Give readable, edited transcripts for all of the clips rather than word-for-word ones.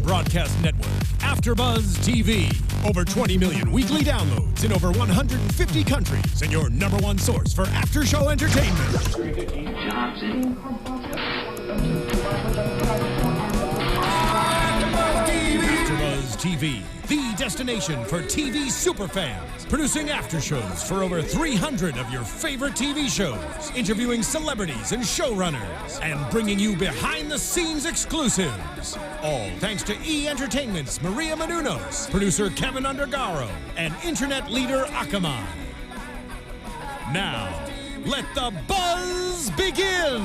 broadcast network, AFTERBUZZ TV. Over 20 million weekly downloads in over 150 countries, and your number one source for after-show entertainment. AFTERBUZZ TV, the destination for TV superfans, producing after shows for over 300 of your favorite TV shows, interviewing celebrities and showrunners, and bringing you behind-the-scenes exclusives. All thanks to E! Entertainment's Maria Menounos, producer Kevin Undergaro, and internet leader Akamai. Now, let the buzz begin!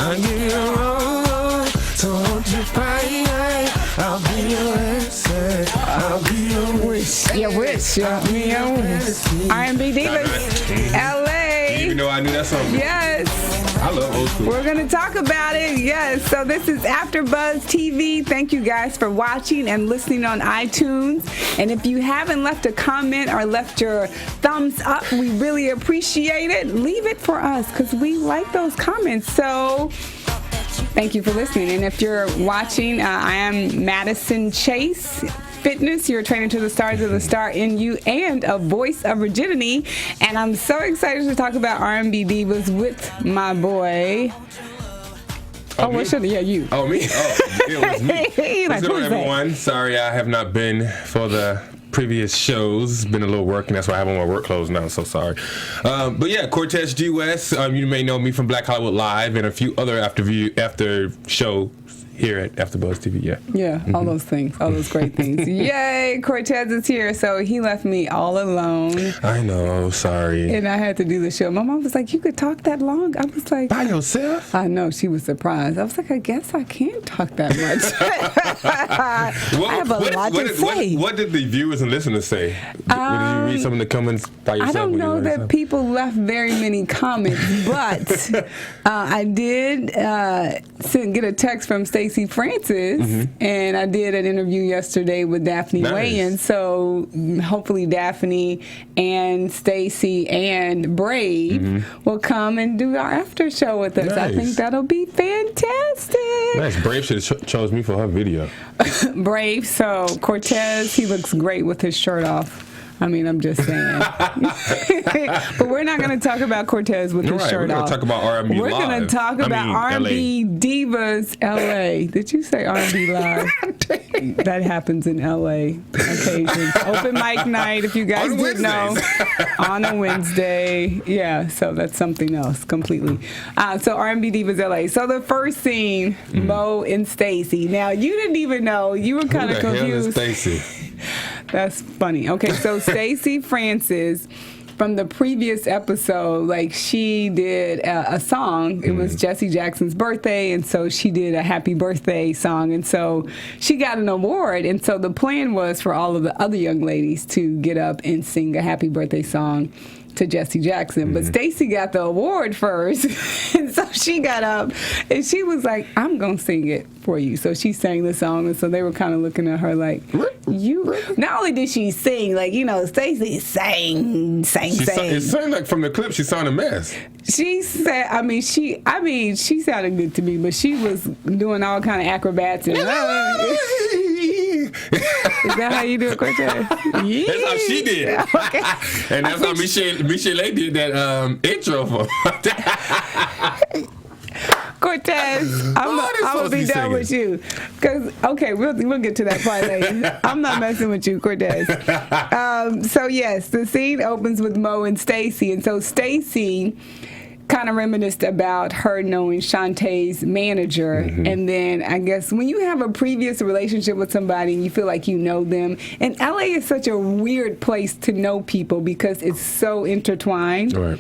I give you all, so won't you fight? I'll be your answer. I'll be your wish. Your wish. Me your wish. R&B Divas, LA. You even know I knew that song. Yes. I love old school. We're going to talk about it. Yes. So this is AFTERBUZZ TV. Thank you guys for watching and listening on iTunes. And if you haven't left a comment or left your thumbs up, we really appreciate it. Leave it for us because we like those comments. So thank you for listening. And if you're watching, I am Madison Chase Fitness, your trainer to the stars of the star in you, and a voice of rigidity. And I'm so excited to talk about R&B Divas with my boy. You. Oh, me? Oh, it was me. What's going on, everyone? Sorry I have not been for the previous shows. It's been a little work, and that's why I have on my work clothes now, so sorry. But yeah, Cortez G. West. You may know me from Black Hollywood Live and a few other after show here at AFTERBUZZ TV, yeah. All those things, all those great things. Yay, Cortez is here, so he left me all alone. I know, sorry. And I had to do the show. My mom was like, you could talk that long? I was like... By yourself? I know, she was surprised. I was like, I guess I can't talk that much. I have a lot to say. What did the viewers and listeners say? Did you read some of the comments by yourself? I don't know that people left very many comments, but I did get a text from Stacey Francis, and I did an interview yesterday with Daphne Wayans. So hopefully Daphne and Stacey and Brave will come and do our after show with us. I think that'll be fantastic. Nice. Brave should have chose me for her video. Brave. So Cortez, he looks great with his shirt off. I mean, I'm just saying. But we're not going to talk about Cortez with his shirt off. We're going to talk about R&B Live. We're going to talk about R&B Divas LA. Did you say R&B Live? That happens in LA occasionally. Open mic night, if you guys didn't know. On a Wednesday. Yeah, so that's something else completely. So R&B Divas LA. So the first scene, Mo and Stacey. Now, you didn't even know. You were kind of confused. Who the hell is Stacey? That's funny. Okay, so Stacey Francis, from the previous episode, like she did a song. It was Jesse Jackson's birthday, and so she did a happy birthday song, and so she got an award. And so the plan was for all of the other young ladies to get up and sing a happy birthday song to Jesse Jackson, but Stacey got the award first, and so she got up and she was like, I'm gonna sing it for you. So she sang the song, and so they were kind of looking at her like, you not only did she sing, like, you know, Stacey sang. It sounded like from the clip she sounded a mess. She said, she sounded good to me, but she was doing all kind of acrobats and is that how you do it, Cortez? Yeah. That's how she did it. Okay. And that's how Michelle did that intro for Cortez, I'm gonna be done with you. Cause okay, we'll get to that part later. I'm not messing with you, Cortez. So yes, the scene opens with Mo and Stacey, and so Stacey kind of reminisced about her knowing Shantae's manager, and then I guess when you have a previous relationship with somebody and you feel like you know them, and LA is such a weird place to know people because it's so intertwined. Right.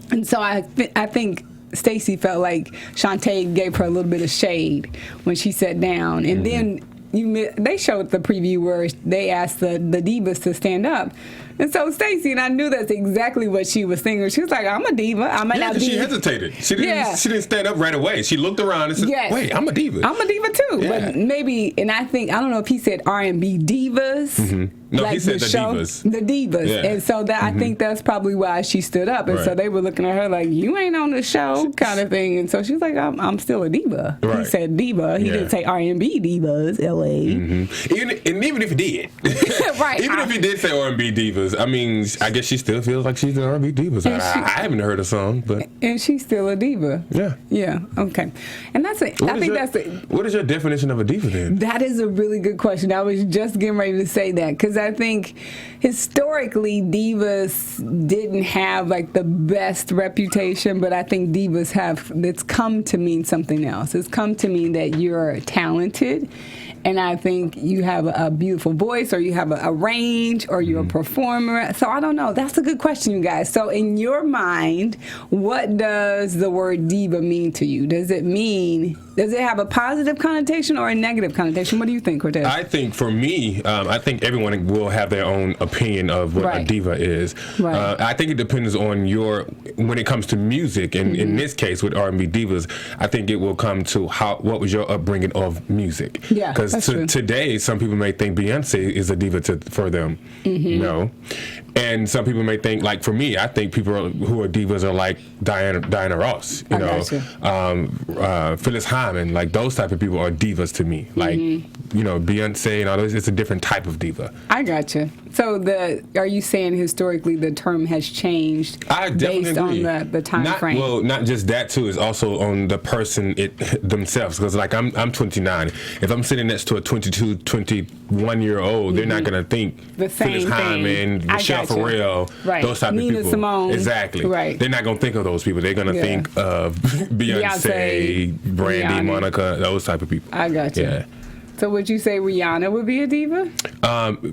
And so I think Stacey felt like Shantae gave her a little bit of shade when she sat down, and then they showed the preview where they asked the divas to stand up. And so Stacey, and I knew that's exactly what she was thinking. She was like, I'm a diva. I might not be. She hesitated. She didn't stand up right away. She looked around and said, wait, I'm a diva. I'm a diva too. Yeah. But maybe, and I don't know if he said R&B Divas. Mm-hmm. No, like he said the divas. The divas. Yeah. And so I think that's probably why she stood up. And so they were looking at her like, you ain't on the show kind of thing. And so she's like, I'm still a diva. Right. He said diva. He didn't say R&B Divas, L.A. Mm-hmm. Even if he did. Right. Even if he did say R&B Divas, I mean, I guess she still feels like she's an R&B Divas. I haven't heard a song, but. And she's still a diva. Yeah. Yeah. Okay. And that's it. What is your definition of a diva then? That is a really good question. I was just getting ready to say that because I think historically divas didn't have like the best reputation, but I think divas it's come to mean something else. It's come to mean that you're talented, and I think you have a beautiful voice, or you have a range, or you're a performer. So I don't know. That's a good question, you guys. So in your mind, what does the word diva mean to you? Does it have a positive connotation or a negative connotation? What do you think, Cortez? I think for me, I think everyone will have their own opinion of what a diva is. Right. I think it depends on when it comes to music, and in this case with R&B divas, I think it will come to what was your upbringing of music. Yeah, because today some people may think Beyonce is a diva for them. No. And some people may think, like for me, I think people who are divas are like Diana Ross, Phyllis Hyman, like those type of people are divas to me. Like, Beyonce and all those, it's a different type of diva. I gotcha. So are you saying historically the term has changed based on the time frame? Well, not just that too. It's also on the person themselves. Because like I'm 29. If I'm sitting next to a 22, 21-year-old, they're not gonna think the same Phyllis Hyman, Michelle Pharrell, those type Nina of people. Simone. Exactly. Right. They're not gonna think of those people. They're gonna think of Beyonce, Brandy, Monica, those type of people. I got you. Yeah. So would you say Rihanna would be a diva?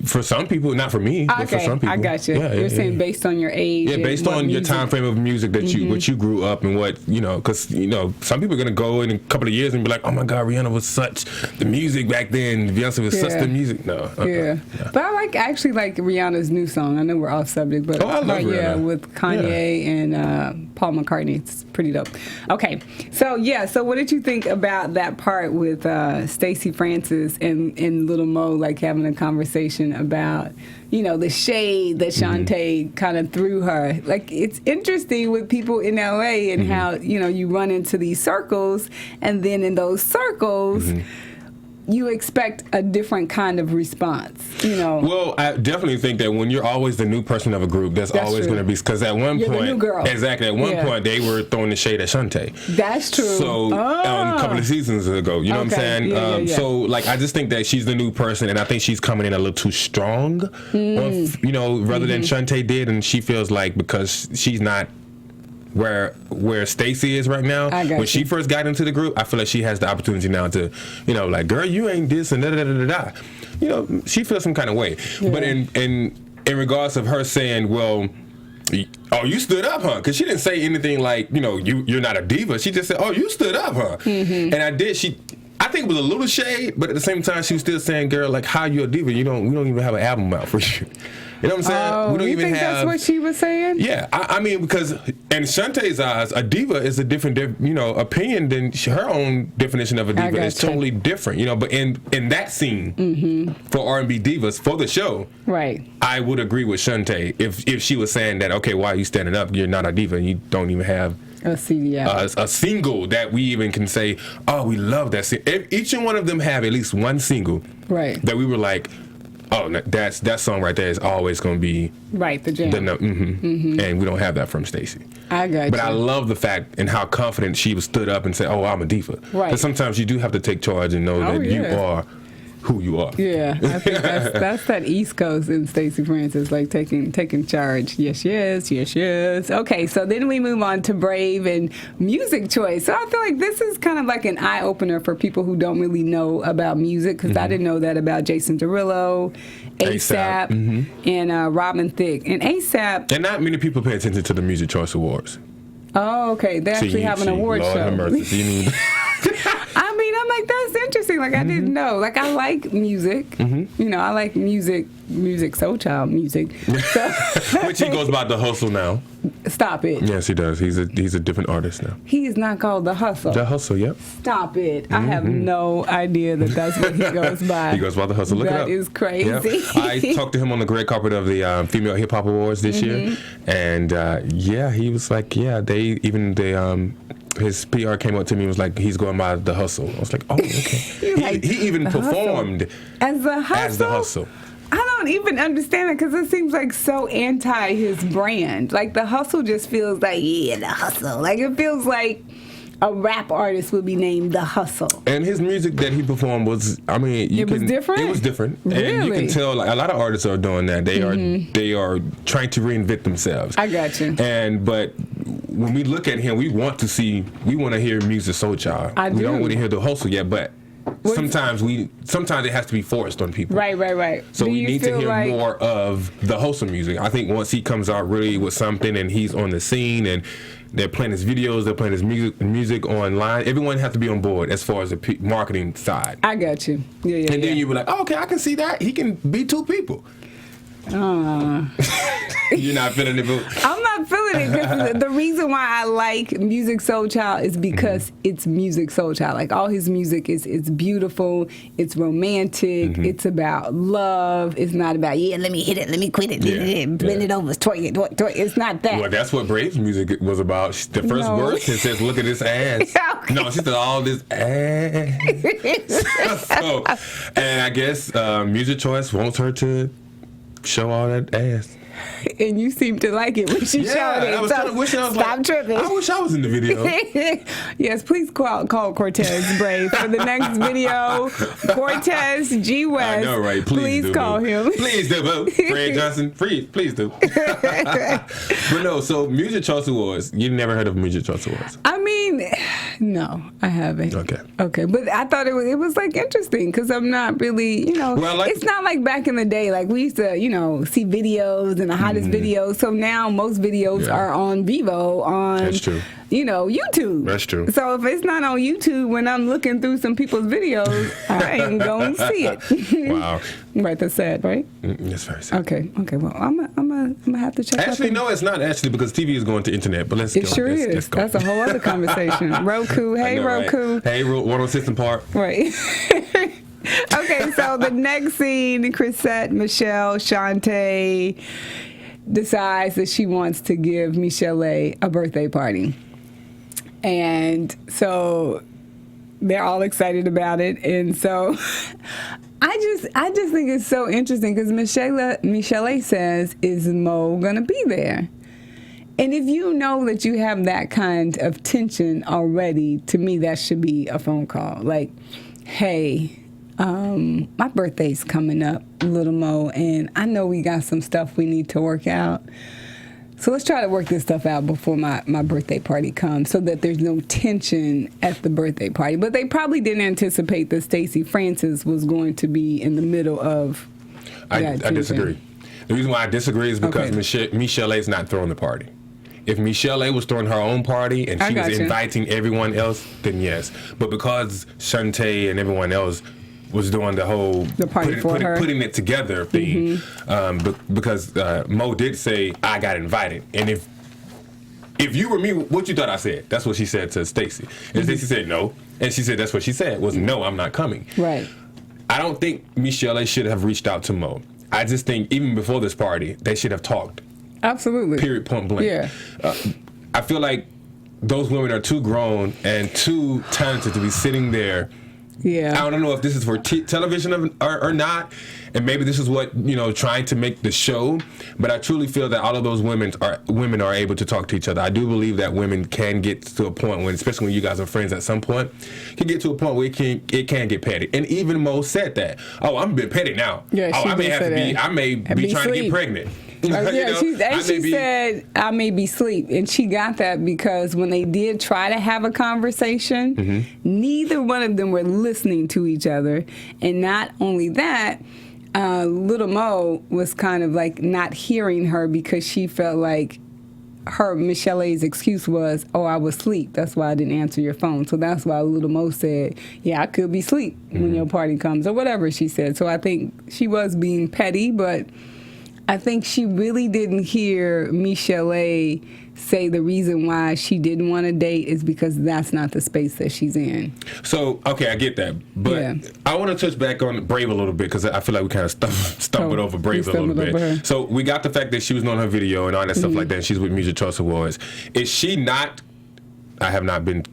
For some people, not for me, but for some people. I got you. You're saying based on your age. Yeah, based on your time frame of music that what you grew up and what, because, some people are going to go in a couple of years and be like, oh my God, Rihanna was such the music back then. Beyonce was such the music. No. Yeah. But I actually like Rihanna's new song. I know we're off subject, but I love Rihanna. Yeah, with Kanye and Paul McCartney. It's pretty dope. Okay. So what did you think about that part with Stacey Francis and Little Mo, like having a conversation about, the shade that Shantae kind of threw her? Like, it's interesting with people in LA and how, you run into these circles, and then in those circles, you expect a different kind of response, Well, I definitely think that when you're always the new person of a group, that's always going to be, because at one point, the new girl. Exactly, at one point they were throwing the shade at Shantae. That's true. So a couple of seasons ago, you know what I'm saying? So like, I just think that she's the new person, and I think she's coming in a little too strong, rather than Shantae did, and she feels like because she's not where Stacey is right now. When she first got into the group, I feel like she has the opportunity now to, like, girl, you ain't this and da da da da da. She feels some kind of way. Yeah. But in regards of her saying, well, oh, you stood up, huh? Because she didn't say anything like, you're not a diva. She just said, oh, you stood up, huh? And I think it was a little shade, but at the same time, she was still saying, girl, like, how you a diva? We don't even have an album out for you. You know what I'm saying? Oh, we don't even think that's what she was saying? Yeah, I mean, because in Shantae's eyes, a diva is a different, opinion than her own definition of a diva is totally different. But in that scene for R&B divas for the show, right? I would agree with Shantae if she was saying that, okay, why are you standing up? You're not a diva, and you don't even have a CD out. A single that we even can say, oh, we love that. Each and one of them have at least one single, right? That we were like, oh, that song right there is always going to be the jam. And we don't have that from Stacey. I got you. But I love the fact and how confident she was stood up and said, "Oh, I'm a diva." Right. Because sometimes you do have to take charge and know that you are who you are. Yeah, I think that's that East Coast in Stacey Francis, like taking charge. Yes. Okay, so then we move on to Brave and music choice. So I feel like this is kind of like an eye opener for people who don't really know about music, because I didn't know that about Jason Derulo, ASAP, and Robin Thicke. And ASAP. And not many people pay attention to the Music Choice Awards. Oh, okay. They actually have an award show. Lord have mercy. I mean, I'm like, that's interesting. interesting. Like, I didn't know. Like, I like music. You know, I like music, soul child music. So, which he goes by The Hustle now. Stop it. Yes, he does. He's a different artist now. He is not called The Hustle. The Hustle, yep. Stop it. I have no idea that that's what he goes by. He goes by The Hustle. Look it up. That is crazy. Yep. I talked to him on the red carpet of the Female Hip Hop Awards this year, and yeah, he was like, yeah, his PR came up to me and was like, he's going by The Hustle. I was like, oh, okay. He even performed as The Hustle. I don't even understand it because it seems like so anti his brand. Like, The Hustle just feels like, yeah, The Hustle. Like, it feels like a rap artist would be named The Hustle. And his music that he performed was, I mean, it was different. It was different, really? And you can tell like a lot of artists are doing that. They are trying to reinvent themselves. I got you. But when we look at him, we want to hear music soul child. We don't want to hear The Hustle yet, but sometimes it has to be forced on people. Right. So we need to hear more of the wholesome music. I think once he comes out really with something and he's on the scene and they're playing his videos, they're playing his music online, everyone has to be on board as far as the marketing side. I got you. Yeah. And then you be like, oh, okay, I can see that. He can be two people. You're not feeling it, boo? I'm not feeling it because the reason why I like Music Soul Child is because it's Music Soul Child. Like, all his music is beautiful, it's romantic, it's about love. It's not about, let me hit it, let me quit it, bend it over, twerk it. It's not that. Well, that's what Brave's music was about. The first verse, it says, look at this ass. No, she said all this ass. So, and I guess Music Choice wants her to show all that ass. And you seem to like it when she showed it. Stop tripping. I wish I was in the video. Yes, please call Cortez Brave for the next video. Cortez G West. I know, right? Please call him. Please do, boo. Fred Johnson, please do. But no, so Music Choice Awards. You never heard of Music Choice Awards? I mean, no, I haven't. Okay, but I thought it was like interesting because I'm not really, well, it's not like back in the day. Like, we used to, see videos and the hottest videos. So now most videos are on Vivo, on That's true. YouTube. That's true. So if it's not on YouTube when I'm looking through some people's videos, I ain't gonna see it. Wow. Right, that's sad, right? That's very sad. Okay. Well, I'm gonna have to check. Actually, no, it's not actually because TV is going to internet. But let's go. It sure is. Let's go. That's a whole other conversation. Roku. Hey, know, Roku. Right? Hey, 106 and Park. Right. Okay, so the next scene, Chrisette, Michelle, Shantae decides that she wants to give Michelle a birthday party. And so they're all excited about it. And so I just think it's so interesting because Michelle says, is Mo gonna be there? And if you know that you have that kind of tension already, to me that should be a phone call. Like, hey, my birthday's coming up, Little Mo, and I know we got some stuff we need to work out. So let's try to work this stuff out before my birthday party comes so that there's no tension at the birthday party. But they probably didn't anticipate that Stacey Francis was going to be in the middle of that I disagree. The reason why I disagree is because Michelle is not throwing the party. If Michelle was throwing her own party and she was inviting everyone else, then yes. But because Shantae and everyone else was doing the party putting it together thing, because Mo did say I got invited, and if you were me, what you thought I said? That's what she said to Stacey, and Stacey said no, and she said that's what she said was no, I'm not coming. Right. I don't think Michelle should have reached out to Mo. I just think even before this party, they should have talked. Absolutely. Period. Point blank. Yeah. I feel like those women are too grown and too talented to be sitting there. Yeah. I don't know if this is for television or not, and maybe this is what trying to make the show. But I truly feel that all of those women are able to talk to each other. I do believe that women can get to a point when, especially when you guys are friends at some point, can get to a point where it can get petty. And even Mo said that. Oh, I'm a bit petty now. Yeah, I may be trying to get pregnant. She said, I may be asleep. And she got that because when they did try to have a conversation, neither one of them were listening to each other. And not only that, Little Mo was kind of like not hearing her because she felt like Michelle A's excuse was, "Oh, I was asleep. That's why I didn't answer your phone." So that's why Little Mo said, "Yeah, I could be asleep when your party comes," or whatever she said. So I think she was being petty, but I think she really didn't hear Michelle A say the reason why she didn't want to date is because that's not the space that she's in. So, okay, I get that. But I want to touch back on Brave a little bit because I feel like we kind of stumbled over Brave a little bit. So we got the fact that she was on her video and all that stuff like that, and she's with Music Choice Awards. Is she not, I have not been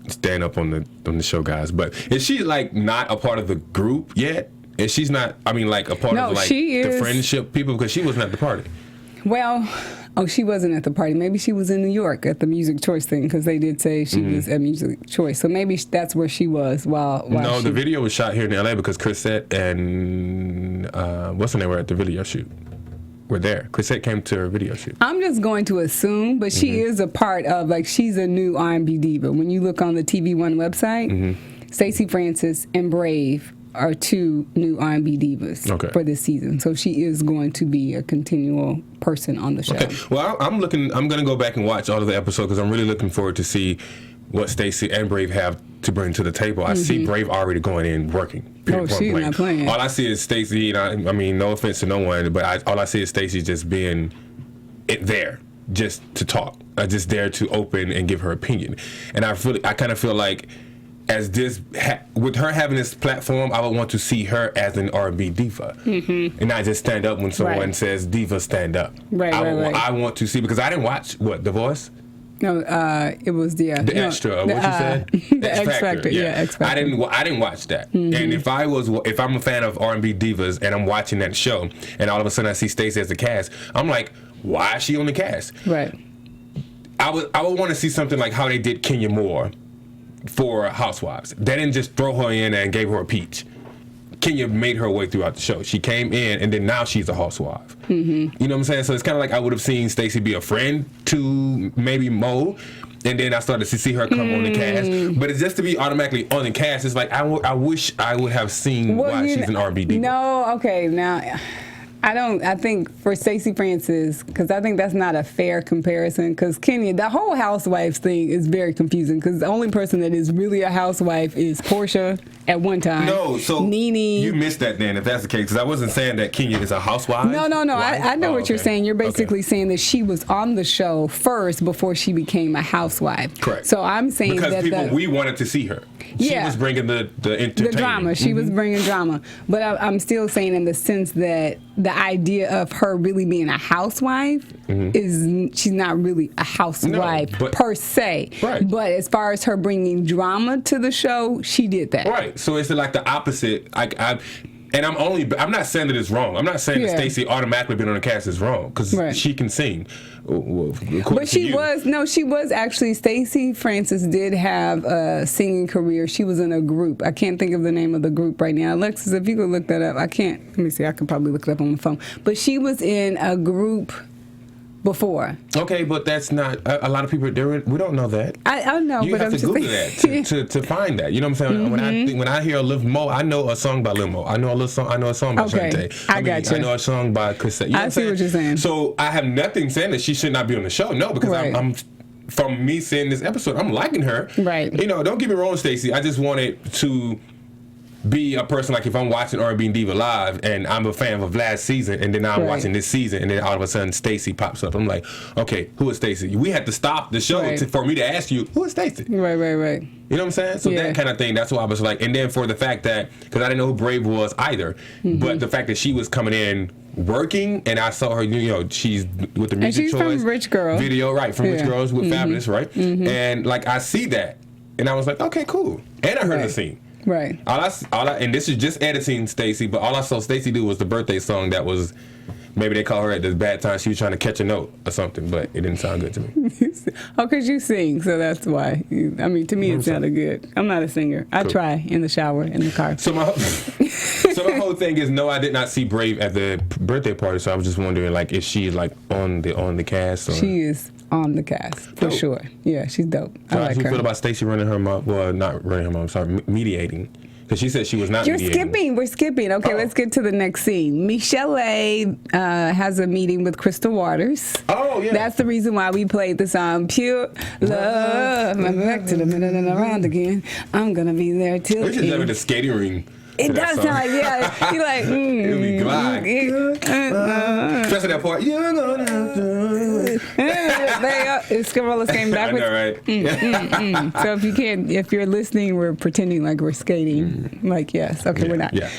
staying up on the show, guys, but is she like not a part of the group yet? And she's not, I mean, like a part of like the friendship people, because she wasn't at the party. Well, she wasn't at the party. Maybe she was in New York at the Music Choice thing, because they did say she was at Music Choice. So maybe that's where she was while no, the video was shot here in LA because Chrisette and what's her name were at the video shoot. Were there. Chrisette came to her video shoot. I'm just going to assume, but she is a part of, like, she's a new R&B diva. When you look on the TVOne website, Stacey Francis and Brave are two new R&B divas for this season. So she is going to be a continual person on the show. Okay. Well, I'm going to go back and watch all of the episodes because I'm really looking forward to see what Stacey and Brave have to bring to the table. I see Brave already going in working. She's not playing. All I see is Stacey, I mean, no offense to no one, but all I see is Stacey just being there just to talk. Just there to open and give her opinion. And I kind of feel like as this, with her having this platform, I would want to see her as an R&B diva, and not just stand up when someone says "diva, stand up." I want to see, because I didn't watch The Voice. No, it was the extra. What you said? The X Factor. Yeah, X Factor. I didn't watch that. And if I'm a fan of R&B divas and I'm watching that show, and all of a sudden I see Stacey as the cast, I'm like, why is she on the cast? Right. I would want to see something like how they did Kenya Moore for Housewives. They didn't just throw her in and gave her a peach. Kenya made her way throughout the show. She came in, and then now she's a housewife. You know what I'm saying? So it's kind of like I would have seen Stacey be a friend to maybe Mo, and then I started to see her come on the cast. But it's just to be automatically on the cast. It's like I wish I would have seen why she's an R&B diva. No, okay, now I think for Stacey Francis, because I think that's not a fair comparison, because Kenya, the whole housewives thing is very confusing, because the only person that is really a housewife is Portia at one time. No, so Nene. You missed that then, if that's the case, because I wasn't saying that Kenya is a housewife. No, I know what you're saying. You're basically saying that she was on the show first before she became a housewife. Correct. So I'm saying because we wanted to see her. She was bringing the entertainment. The drama. She was bringing drama. But I'm still saying in the sense that the idea of her really being a housewife is she's not really a housewife per se. Right. But as far as her bringing drama to the show, she did that. Right. So it's like the opposite. And I'm not saying that it's wrong. I'm not saying that Stacey automatically being on the cast is wrong, because she can sing. But she was actually, Stacey Francis did have a singing career. She was in a group. I can't think of the name of the group right now. Alexis, if you could look that up. Let me see, I could probably look it up on my phone. But she was in a group before. Okay, but that's not a lot of people. We don't know that. I know, you but have I'm to just Google that to find that. You know what I'm saying? When I hear Lil Mo, I know a song by Lil Mo. I know a song by Shantae. I got you. I know a song by Chrisette. You know I see what you're saying. So I have nothing saying that she should not be on the show. No, because I'm from me seeing this episode, I'm liking her. Right. You know, don't get me wrong, Stacey. I just wanted to be a person, like if I'm watching R&B Diva live and I'm a fan of last season, and then now I'm watching this season, and then all of a sudden Stacey pops up. I'm like, okay, who is Stacey? We had to stop the show for me to ask you, who is Stacey? Right. You know what I'm saying? So that kind of thing, that's why I was like, and then for the fact that, because I didn't know who Brave was either, but the fact that she was coming in working, and I saw her, you know, she's with the Music Choice. And she's from Rich Girl. Video, from Rich Girls with Fabulous, right? And like, I see that, and I was like, okay, cool. And I heard the scene. Right. And this is just editing Stacey, but all I saw Stacey do was the birthday song that was, maybe they call her at the bad time. She was trying to catch a note or something, but it didn't sound good to me. Because you sing, so that's why. I mean, to me, it sounded good. I'm not a singer. I try in the shower, in the car. So my whole thing is, no, I did not see Brave at the birthday party, so I was just wondering, like, is she like on the cast? Or? She is on the cast for sure. Yeah, she's dope. So I like how do you her. feel about Stacey running her mouth? Well, not running her mouth. Sorry, mediating Because she said she was not mediating. Skipping. We're skipping. Okay, let's get to the next scene. Michelle has a meeting with Crystal Waters. Oh, yeah. That's the reason why we played the song Pure Love. Back to the minute and around again. I'm going to be there till We should have it the skating ring. It does sound like, yeah. You're like, It'll be glide. Especially that part. You're gonna have to. Scarolas came backwards. I know, right? So if you're listening, we're pretending like we're skating. Like, yes. Okay, we're not. Yeah.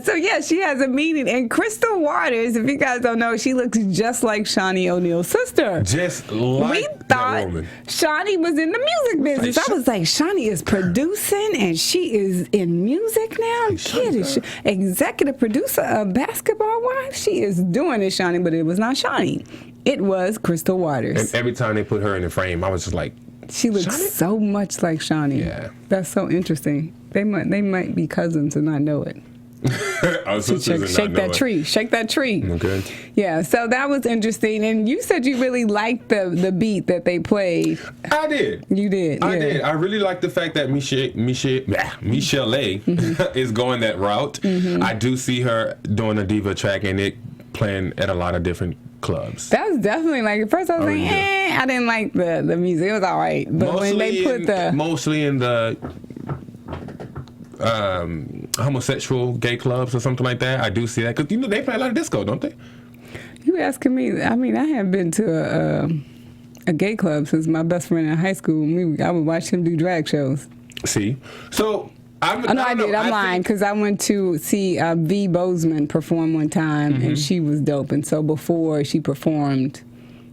So, yeah, she has a meeting. And Crystal Waters, if you guys don't know, she looks just like Shawnee O'Neal's sister. Just like we that thought woman. Shawnee was in the music business. I was like, Shawnee is producing and she is in music now. Kid is executive producer of Basketball Wives. She is doing it, Shawnee, but it was not Shawnee. It was Crystal Waters. And every time they put her in the frame, I was just like, she looks Shawnee? so much like Shawnee. Yeah. That's so interesting. They might be cousins and not know it. Shake that tree. Shake that tree. Okay. Yeah, so that was interesting. And you said you really liked the beat that they played. I did. You did. I did. I really like the fact that Michelle is going that route. I do see her doing a diva track and it playing at a lot of different clubs. That was definitely like, at first I was like, I didn't like the music. It was all right. But mostly when they put mostly in the homosexual gay clubs or something like that, I do see that. Because, they play a lot of disco, don't they? You asking me? I mean, I haven't been to a gay club since my best friend in high school. I would watch him do drag shows. See? So... I did. I'm lying because I went to see V. Bozeman perform one time, and she was dope. And so before she performed,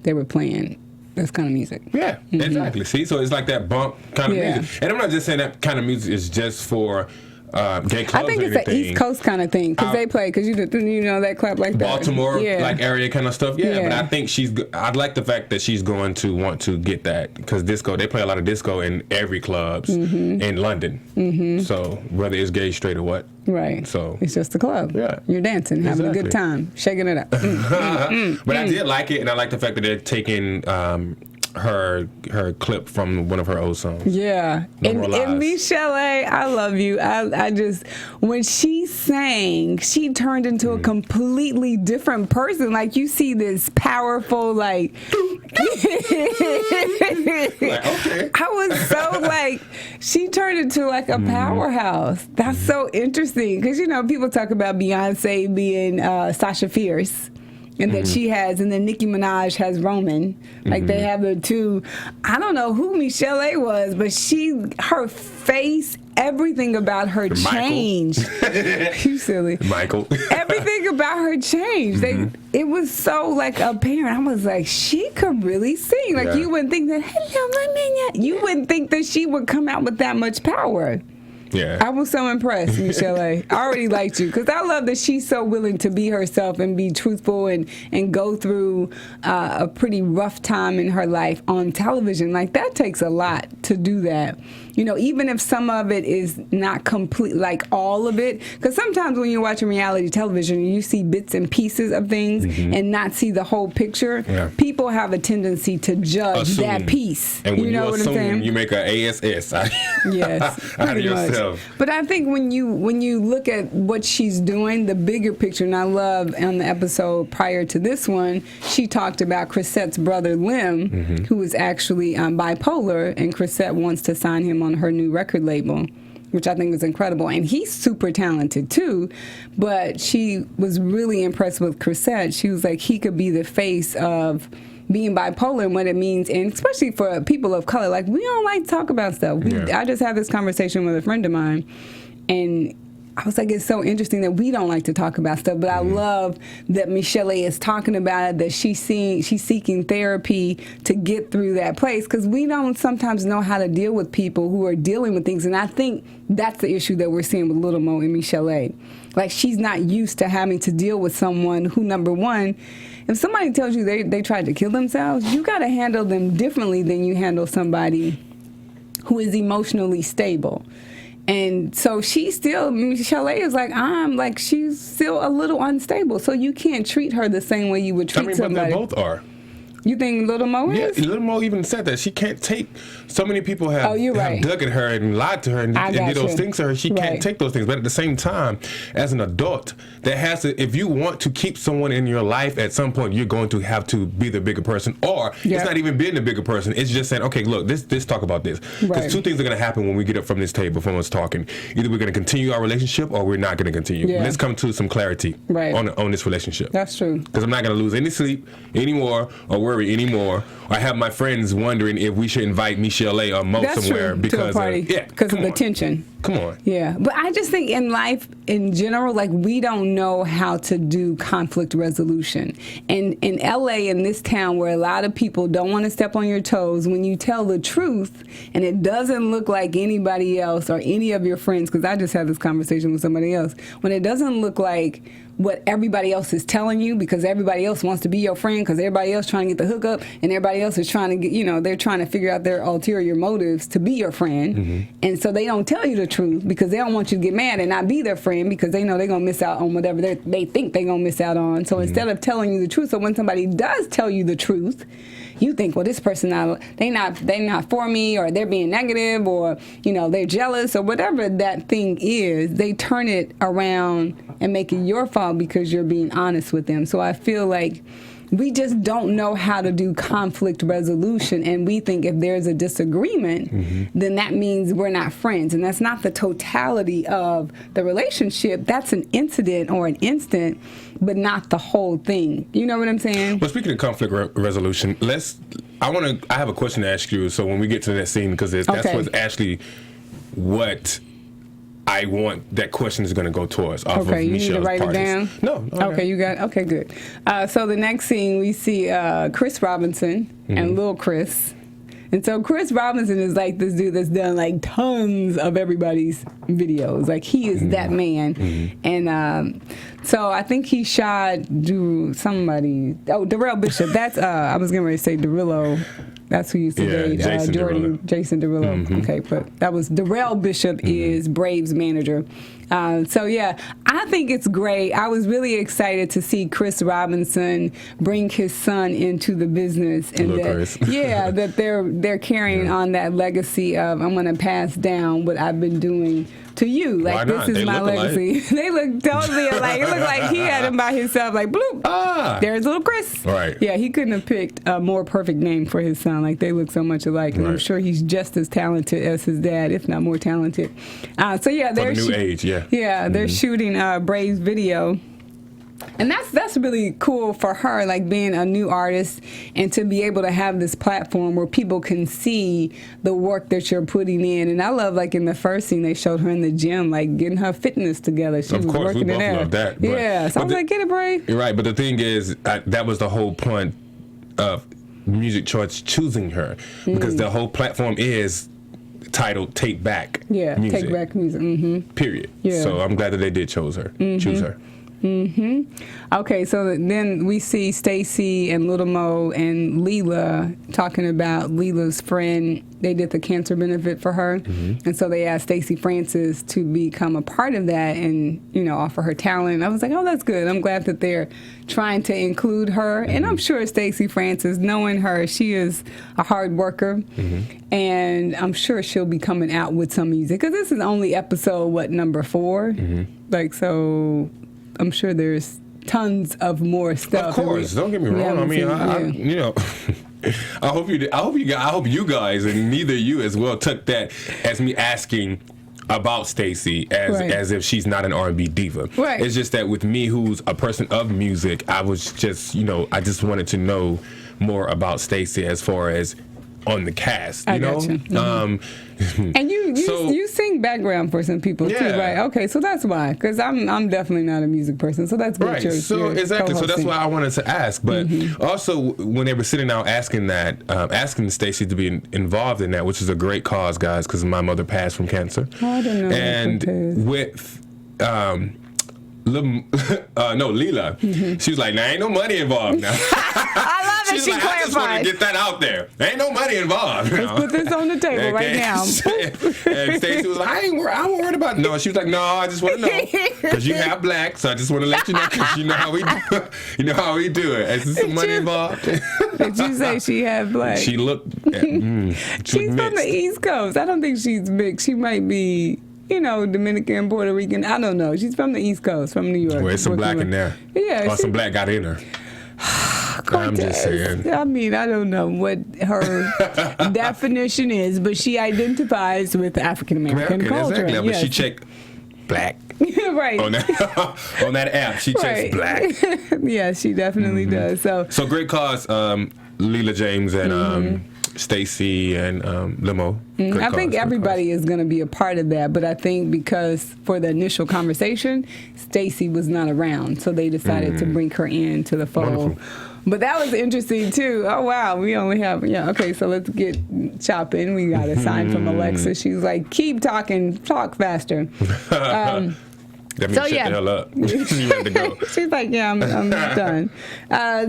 they were playing this kind of music. Yeah, exactly. See, so it's like that bump kind of music. And I'm not just saying that kind of music is just for gay clubs. I think it's an East Coast kind of thing because they play because you know that clap like that. Baltimore like area kind of stuff. Yeah, but I think I'd like the fact that she's going to want to get that because disco. They play a lot of disco in every clubs in London. So whether it's gay, straight, or what. Right. So it's just a club. Yeah. You're dancing, having a good time, shaking it up. But I did like it, and I like the fact that they're taking her clip from one of her old songs. Yeah. And Michelle, I love you. I just, when she sang, she turned into a completely different person. Like, you see this powerful, like okay. I was so like, she turned into like a powerhouse. That's so interesting. Because, people talk about Beyonce being Sasha Fierce. And that she has, and then Nicki Minaj has Roman. Like they have the two. I don't know who Michelle was, but her face, everything about her changed. You silly. Michael. Everything about her changed. It was so like apparent. I was like, she could really sing. Like you wouldn't think that. Hello, my man. You wouldn't think that she would come out with that much power. Yeah. I was so impressed, Michelle. I already liked you because I love that she's so willing to be herself and be truthful and go through a pretty rough time in her life on television. Like, that takes a lot to do that. Even if some of it is not complete, like all of it. Because sometimes when you're watching reality television, you see bits and pieces of things and not see the whole picture. Yeah. People have a tendency to judge that piece. And when you know what I'm saying? You make an ASS yes, out of yourself. But I think when you look at what she's doing, the bigger picture, and I love on the episode prior to this one, she talked about Chrisette's brother Lim, who is actually bipolar, and Chrisette wants to sign him on her new record label, which I think is incredible. And he's super talented too, but she was really impressed with Chrisette. She was like, he could be the face of being bipolar and what it means, and especially for people of color. Like, we don't like to talk about stuff. I just had this conversation with a friend of mine, and I was like, it's so interesting that we don't like to talk about stuff, but I love that Michelle is talking about it, that she's seeking therapy to get through that place, because we don't sometimes know how to deal with people who are dealing with things, and I think that's the issue that we're seeing with Little Mo and Michelle. Like, she's not used to having to deal with someone who, number one, if somebody tells you they tried to kill themselves, you got to handle them differently than you handle somebody who is emotionally stable. And so Michelle is like, she's still a little unstable. So you can't treat her the same way you would treat somebody. But they both are. You think Little Mo is? Yeah, Little Mo even said that she can't take. So many people have, have dug at her and lied to her and did those things to her. She can't take those things. But at the same time, as an adult, that has to. If you want to keep someone in your life, at some point you're going to have to be the bigger person, or it's not even being the bigger person. It's just saying, okay, look, let's talk about this. Because two things are going to happen when we get up from this table, from us talking. Either we're going to continue our relationship, or we're not going to continue. Let's come to some clarity on this relationship. That's true. Because I'm not going to lose any sleep anymore, or worry anymore. I have my friends wondering if we should invite Michelle A. or Mo somewhere because of the tension. Come on. Yeah, but I just think in life in general, like, we don't know how to do conflict resolution. And in LA, in this town where a lot of people don't want to step on your toes, when you tell the truth and it doesn't look like anybody else or any of your friends, because I just had this conversation with somebody else, when it doesn't look like what everybody else is telling you, because everybody else wants to be your friend, because everybody else trying to get the hookup, and everybody else is trying to get, they're trying to figure out their ulterior motives to be your friend. And so they don't tell you the truth because they don't want you to get mad and not be their friend, because they know they're going to miss out on whatever they think they're going to miss out on. So instead of telling you the truth, so when somebody does tell you the truth, you think, well, this person they not for me, or they're being negative, or they're jealous, or whatever that thing is. They turn it around and make it your fault because you're being honest with them. So I feel like we just don't know how to do conflict resolution, and we think if there's a disagreement, then that means we're not friends, and that's not the totality of the relationship. That's an incident or an instant, but not the whole thing. You know what I'm saying? Well, speaking of conflict resolution, I have a question to ask you. So when we get to that scene, because that's what's actually what I want that question is going to go towards off of Michelle's you need to write parties. it down? No. Okay, you got it? Okay, good. So the next scene, we see Chris Robinson and Lil Chris. And so Chris Robinson is like this dude that's done like tons of everybody's videos. Like, he is that man. And so I think he shot Darrell Bishop. That's, I was getting ready to say Derulo. That's who used to date Jason Derulo. Okay, but that was Darrell Bishop is Brave's manager. So yeah, I think it's great. I was really excited to see Chris Robinson bring his son into the business, and that they're carrying on that legacy of, I'm going to pass down what I've been doing to you. Like, this is my legacy. They look totally alike. It looked like he had him by himself, like, bloop. There's little Chris. Right. Yeah, he couldn't have picked a more perfect name for his son. Like, they look so much alike, and I'm sure he's just as talented as his dad, if not more talented. So yeah, they're for the new age. Yeah, they're shooting Brave's video. And that's really cool for her, like, being a new artist, and to be able to have this platform where people can see the work that you're putting in. And I love, like, in the first scene, they showed her in the gym, like, getting her fitness together. She was working it out. Of course, we both love that. Yeah, so I was like, get it, Brave. You're right, but the thing is, that was the whole point of Music Choice choosing her, because the whole platform is titled Take Back Music. Take Back Music. Period. Yeah. So I'm glad that they did choose her. Okay, so then we see Stacey and Little Mo and Leela talking about Leela's friend. They did the cancer benefit for her, and so they asked Stacey Francis to become a part of that and, offer her talent. I was like, oh, that's good. I'm glad that they're trying to include her, and I'm sure Stacey Francis, knowing her, she is a hard worker, and I'm sure she'll be coming out with some music, because this is only episode, number 4? Like, so I'm sure there's tons of more stuff. Of course, don't get me wrong. I mean, I hope you guys, and neither you as well, took that as me asking about Stacey as if she's not an R&B diva. Right. It's just that with me, who's a person of music, I was just, I just wanted to know more about Stacey as far as on the cast, you know? And you sing background for some people too, right? Okay, so that's why, because I'm definitely not a music person, so that's good. Right. Exactly. So that's why I wanted to ask. But also, when they were sitting down asking Stacey to be involved in that, which is a great cause, guys, because my mother passed from cancer. Oh, I don't know. And with Leela. She was like, "Now ain't no money involved now." I love that she like, I just want to clarified. get that out there. Ain't no money involved. Let's put this on the table right now. And Stacey was like, I ain't worried about it. No, she was like, no, I just want to know because you have black, so I just want to let you know because you know how we do. You know how we do it. Is there some money involved? Did you say she had black? She looked. She's from the East Coast. I don't think she's mixed. She might be, Dominican, Puerto Rican. I don't know. She's from the East Coast, from New York. Well, there's some black in there. Yeah. Or some black got in her. Cortez. I'm just saying. I mean, I don't know what her definition is, but she identifies with African American culture. Exactly. Yes. But she checked black. Right. On that app, she checks black. Yeah, she definitely does. So great cause, Leela James and Stacey and Limo. I think everybody is going to be a part of that, but I think because for the initial conversation, Stacey was not around, so they decided to bring her into the fold. Wonderful. But that was interesting too. Oh wow, we only have okay. So let's get chopping. We got a sign from Alexa. She's like, "Keep talking, talk faster." That means shut the hell up. She ready to go. She's like, yeah, I'm done.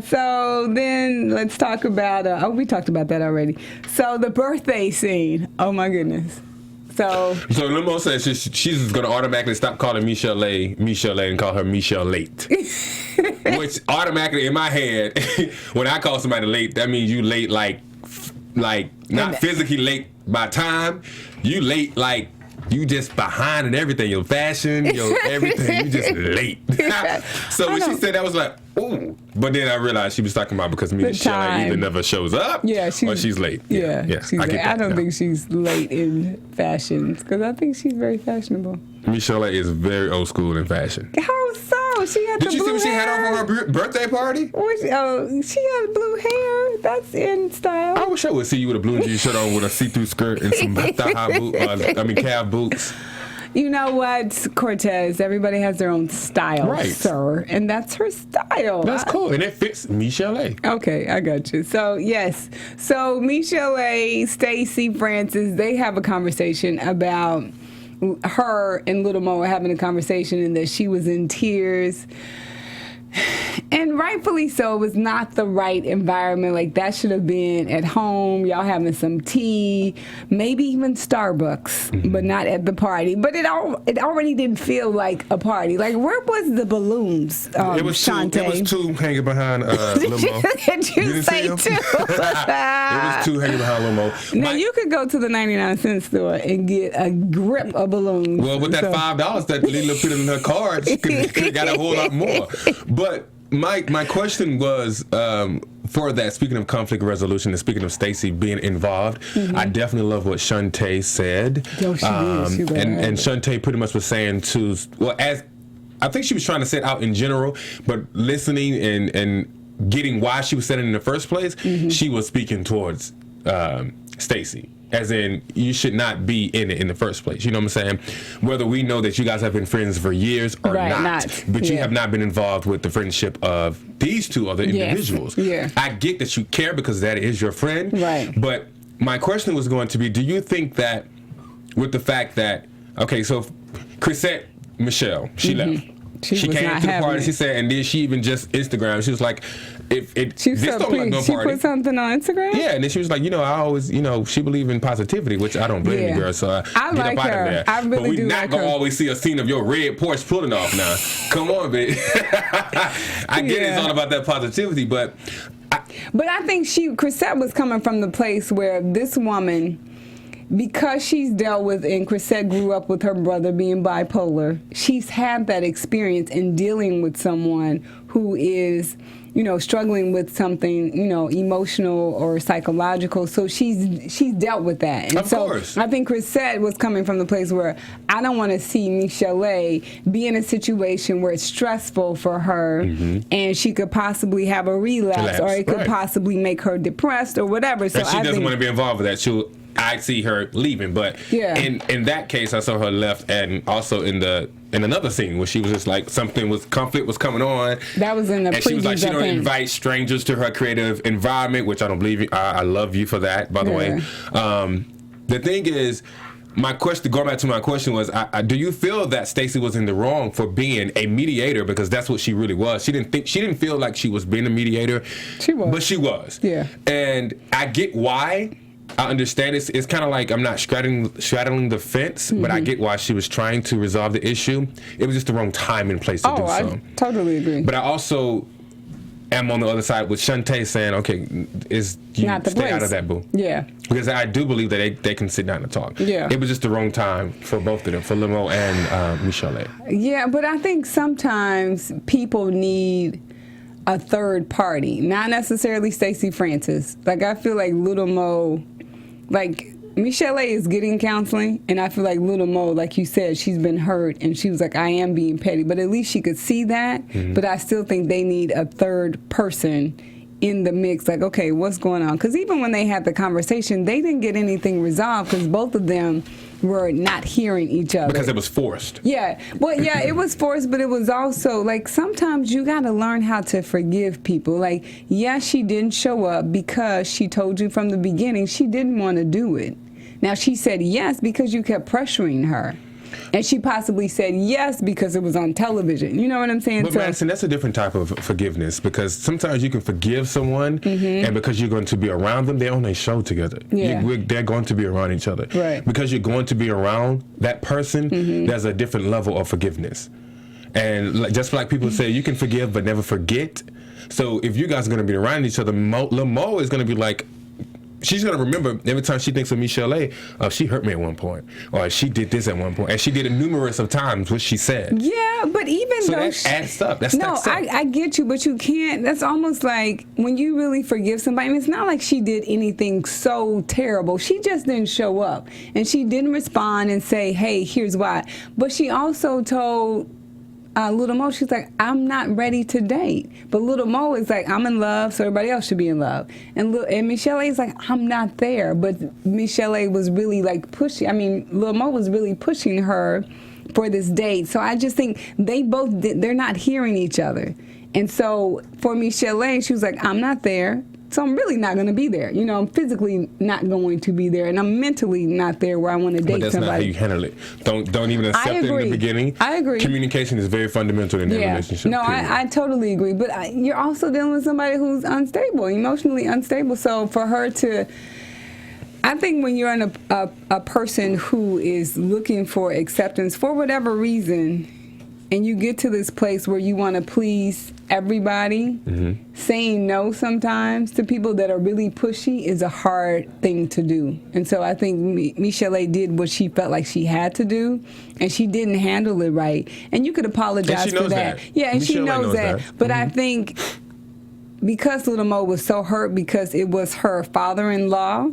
So then let's talk about, we talked about that already. So the birthday scene. Oh my goodness. So Limo says she's going to automatically stop calling Michelle and call her Michelle Late. Which automatically in my head, when I call somebody late, that means you late like not physically late by time. You late like you just behind in everything, your fashion, your everything, you just late. So when she said that, I was like, ooh. But then I realized she was talking about because Michelle either never shows up or she's late. Yeah. I don't think she's late in fashion because I think she's very fashionable. Michelle is very old school in fashion. How so? She had Did you see what she had on for her birthday party? She had blue hair. That's in style. I wish I would see you with a blue jean shirt on with a see-through skirt and some calf boots. You know what, Cortez? Everybody has their own style, sir, and that's her style. That's cool, and it fits Michelle A. Okay, I got you. So yes, so Michelle A, Stacey Francis, they have a conversation about her and Little Mo having a conversation, and that she was in tears. And rightfully so, it was not the right environment. Like, that should have been at home, y'all having some tea, maybe even Starbucks, but not at the party. But it already didn't feel like a party. Like, where was the balloons, It was two hanging behind Lil Mo. Did you say two? It was two hanging behind Lil Mo. Now, you could go to the 99-cent store and get a grip of balloons. Well, with that $5 that Lila put in her card, she could have got a whole lot more. But my question was, for that, speaking of conflict resolution and speaking of Stacey being involved, I definitely love what Shantae said. Yo, she did. And Shantae pretty much was saying as I think she was trying to say it out in general, but listening and getting why she was saying it in the first place, she was speaking towards Stacey. As in, you should not be in it in the first place. You know what I'm saying? Whether we know that you guys have been friends for years or not. But you have not been involved with the friendship of these two other individuals. Yeah. I get that you care because that is your friend. Right. But my question was going to be, do you think that with the fact that, okay, so Chrisette Michelle, she left. She came to the party, she said, and then she even just Instagram. She was like, she put something on Instagram? Yeah, and then she was like, I always, she believe in positivity, which I don't blame you, girl. So I like up her. Out of there. I really but we do not like gonna her. always see a scene of your red Porsche pulling off now. Come on, baby. I get it's all about that positivity, but I think Chrisette was coming from the place where this woman, because she's dealt with, and Chrisette grew up with her brother being bipolar, she's had that experience in dealing with someone who is, struggling with something, emotional or psychological. So she's dealt with that. And of course. I think Chrisette was coming from the place where I don't want to see Michelle A be in a situation where it's stressful for her and she could possibly have a relapse or it could possibly make her depressed or whatever. So and she doesn't want to be involved with that. I see her leaving, but in that case, I saw her left, and also in another scene where she was just like conflict was coming on. That was in the and she was like, she don't invite strangers to her creative environment, which I don't believe. I love you for that, by the way. The thing is, my question, going back to my question, was: do you feel that Stacey was in the wrong for being a mediator? Because that's what she really was. She didn't feel like she was being a mediator. She was, but she was. Yeah. And I get why. I understand it's kind of like I'm not straddling the fence, but I get why she was trying to resolve the issue. It was just the wrong time and place to do so. I totally agree. But I also am on the other side with Shantae saying, okay, stay out of that, boo. Yeah. Because I do believe that they can sit down and talk. Yeah. It was just the wrong time for both of them, for Limo and Michelle. Yeah, but I think sometimes people need a third party, not necessarily Stacey Francis. Like, I feel like Little Mo, like, Michelle is getting counseling, and I feel like Little Mo, like you said, she's been hurt, and she was like, I am being petty. But at least she could see that. But I still think they need a third person in the mix. Like, okay, what's going on? Because even when they had the conversation, they didn't get anything resolved because both of them were not hearing each other. Because it was forced. Yeah. Well, yeah, it was forced, but it was also, like, sometimes you got to learn how to forgive people. Like, yeah, she didn't show up because she told you from the beginning she didn't want to do it. Now, she said yes because you kept pressuring her. And she possibly said yes because it was on television. You know what I'm saying? But Madison, that's a different type of forgiveness, because sometimes you can forgive someone, and because you're going to be around them, they're on a show together. Yeah. They're going to be around each other. Right. Because you're going to be around that person, there's a different level of forgiveness. And just like people say, you can forgive but never forget. So if you guys are going to be around each other, Lil Mo is going to be like, she's going to remember every time she thinks of Michelle A, oh, she hurt me at one point, or she did this at one point, and she did it numerous of times, which she said. Yeah, but even so though that adds up. That no, stacks up. I get you, but you can't. That's almost like when you really forgive somebody. I mean, it's not like she did anything so terrible. She just didn't show up, and she didn't respond and say, "Hey, here's why." But she also told Little Mo, she's like, I'm not ready to date. But Little Mo is like, I'm in love, so everybody else should be in love. And Michelle A is like, I'm not there. But Michelle A was really like pushing, Little Mo was really pushing her for this date. So I just think they're not hearing each other. And so for Michelle A, she was like, I'm not there. So I'm really not going to be there. You know, I'm physically not going to be there, and I'm mentally not there where I want to date somebody. But that's not how you handle it. Don't even accept it in the beginning. I agree. Communication is very fundamental in that relationship. No, I totally agree. But you're also dealing with somebody who's unstable, emotionally unstable. So for her to, I think when you're in a person who is looking for acceptance for whatever reason, and you get to this place where you want to please everybody, saying no sometimes to people that are really pushy is a hard thing to do. And so I think Michelle A did what she felt like she had to do, and she didn't handle it right. And you could apologize for that. Yeah, and she knows that. But I think because Little Mo was so hurt because it was her father-in-law,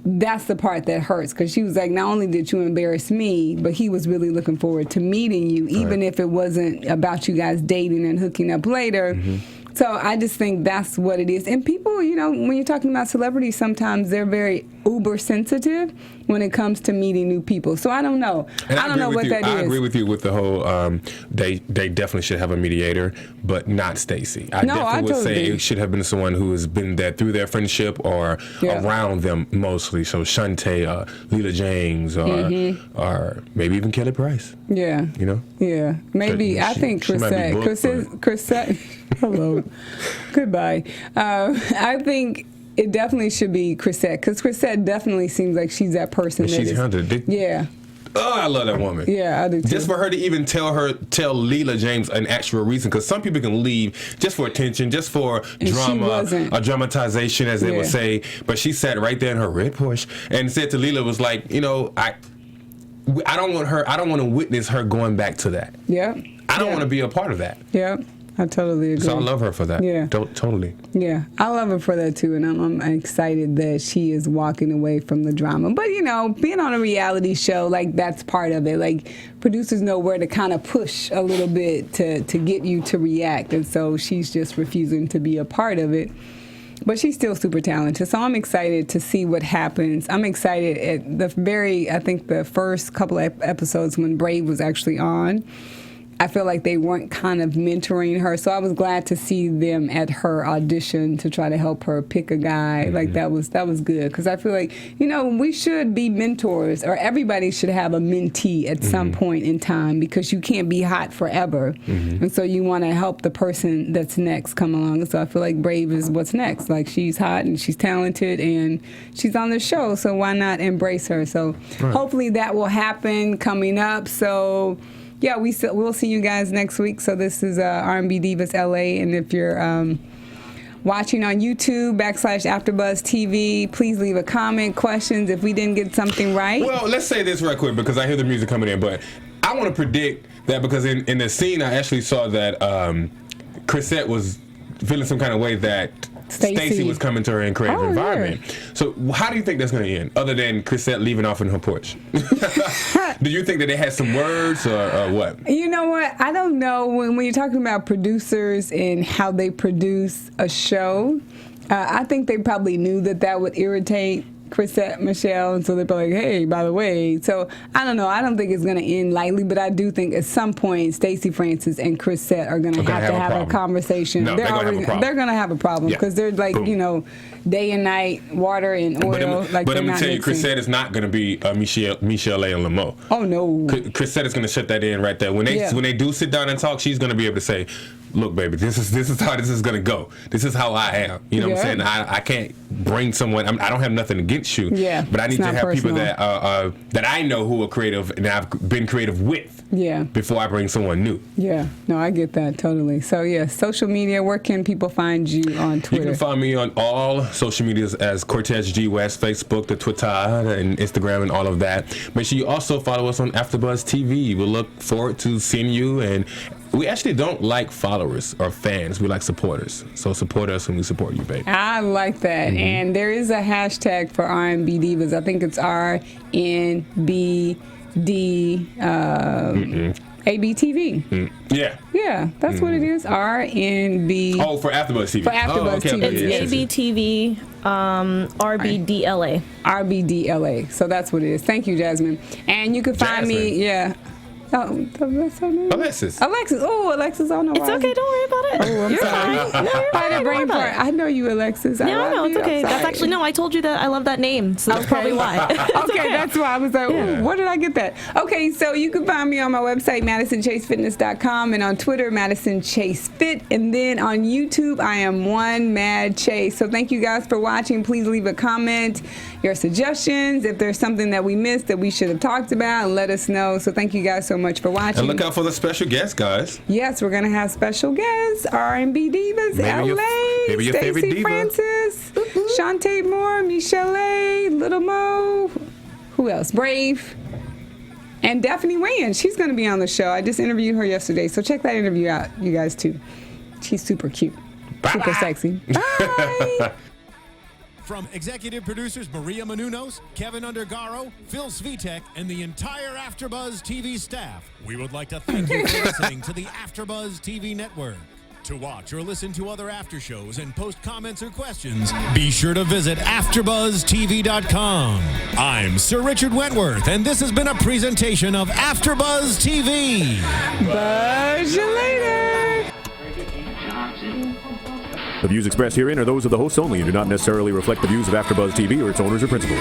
that's the part that hurts, because she was like, not only did you embarrass me, but he was really looking forward to meeting you, even if it wasn't about you guys dating and hooking up later. So I just think that's what it is. And people, you know, when you're talking about celebrities, sometimes they're very uber sensitive when it comes to meeting new people. So I don't know. And I don't know what that is. I agree with you with the whole, they definitely should have a mediator, but not Stacey. I definitely would say it should have been someone who has been there through their friendship or around them mostly. So Shantae, Leela James, or maybe even Kelly Price. Yeah. You know? Yeah. Maybe, I think Chrisette. Hello. Goodbye. I think it definitely should be Chrisette, because Chrisette definitely seems like she's that person. And she's hunted. Yeah. Oh, I love that woman. Yeah, I do too. Just for her to even tell Leela James an actual reason, because some people can leave just for attention, just for drama, or dramatization, as they would say. But she sat right there in her red Porsche and said to Leela, was like, you know, I don't want to witness her going back to that. Yeah. I don't want to be a part of that. Yeah. I totally agree. So I love her for that. Yeah. Totally. Yeah. I love her for that too. And I'm excited that she is walking away from the drama. But, you know, being on a reality show, like, that's part of it. Like, producers know where to kind of push a little bit to get you to react. And so she's just refusing to be a part of it. But she's still super talented. So I'm excited to see what happens. I'm excited at I think the first couple of episodes when Brave was actually on, I feel like they weren't kind of mentoring her. So I was glad to see them at her audition to try to help her pick a guy. Like that was good, because I feel like, you know, we should be mentors, or everybody should have a mentee at some point in time, because you can't be hot forever. And so you want to help the person that's next come along. And so I feel like Brave is what's next. Like, she's hot and she's talented and she's on the show, so why not embrace her? So hopefully that will happen coming up. So yeah, we'll see you guys next week. So this is R&B Divas LA, and if you're watching on YouTube /AfterBuzz TV, please leave a comment, questions if we didn't get something right. Well, let's say this right quick, because I hear the music coming in, but I want to predict that, because in the scene I actually saw that Chrisette was feeling some kind of way that Stacey was coming to her in creative environment. Yeah. So how do you think that's going to end, other than Chrisette leaving off in her porch? Do you think that they had some words or what? You know what? I don't know. When you're talking about producers and how they produce a show, I think they probably knew that would irritate Chrisette Michelle, and so they're like, hey, by the way. So I don't know. I don't think it's going to end lightly, but I do think at some point Stacey Francis and Chrisette are going to have a conversation. No, they're going to have a problem, because they're like, you know, day and night, water and oil. But let me tell you, Chrisette is not going to be Michelle and Lamo. Oh no, Chrisette is going to shut that in right there. When they do sit down and talk, she's going to be able to say, look, baby, this is how this is going to go. This is how I am. You know what I'm saying? I can't bring someone. I don't have nothing against you. Yeah, but I need to have people that I know who are creative and I've been creative with. Yeah. Before I bring someone new. Yeah. No, I get that totally. So yeah, social media. Where can people find you on Twitter? You can find me on all social medias as Cortez G West, Facebook, the Twitter, and Instagram, and all of that. Make sure you also follow us on AfterBuzz TV. We'll look forward to seeing you. And we actually don't like followers or fans. We like supporters. So support us and we support you, baby. I like that. And there is a hashtag for R&B Divas. I think it's RNBD ABTV. Yeah, that's what it is. RNB. Oh, for AfterBuzz TV. For AfterBuzz TV. It's ABTV RBDLA. RBDLA. So that's what it is. Thank you, Jasmine. And you can find me, Oh, that's her name? Alexis. Oh, Alexis. I don't know. It's okay. Don't worry about it. Oh, I'm sorry. No, you're fine. Don't worry about it. I know you, Alexis. Yeah, I know. It's okay. That's actually, no, I told you that I love that name. So that's probably why. Okay, that's why I was like, where did I get that? Okay, so you can find me on my website, MadisonChaseFitness.com, and on Twitter, MadisonChaseFit. And then on YouTube, I am One Mad Chase. So thank you guys for watching. Please leave a comment, your suggestions, if there's something that we missed that we should have talked about, and let us know. So thank you guys so much for watching. And look out for the special guests, guys. Yes, we're going to have special guests. R&B Divas, maybe your favorite Stacey diva. Francis, Shantae Moore, Michelle A, Little Mo, who else? Brave. And Daphne Wayans. She's going to be on the show. I just interviewed her yesterday, so check that interview out, you guys, too. She's super cute. Super sexy. Bye. From executive producers Maria Menounos, Kevin Undergaro, Phil Svitek, and the entire AfterBuzz TV staff, we would like to thank you for listening to the AfterBuzz TV network. To watch or listen to other after shows and post comments or questions, be sure to visit AfterBuzzTV.com. I'm Sir Richard Wentworth, and this has been a presentation of AfterBuzz TV. Buzz you later. The views expressed herein are those of the hosts only and do not necessarily reflect the views of AfterBuzz TV or its owners or principals.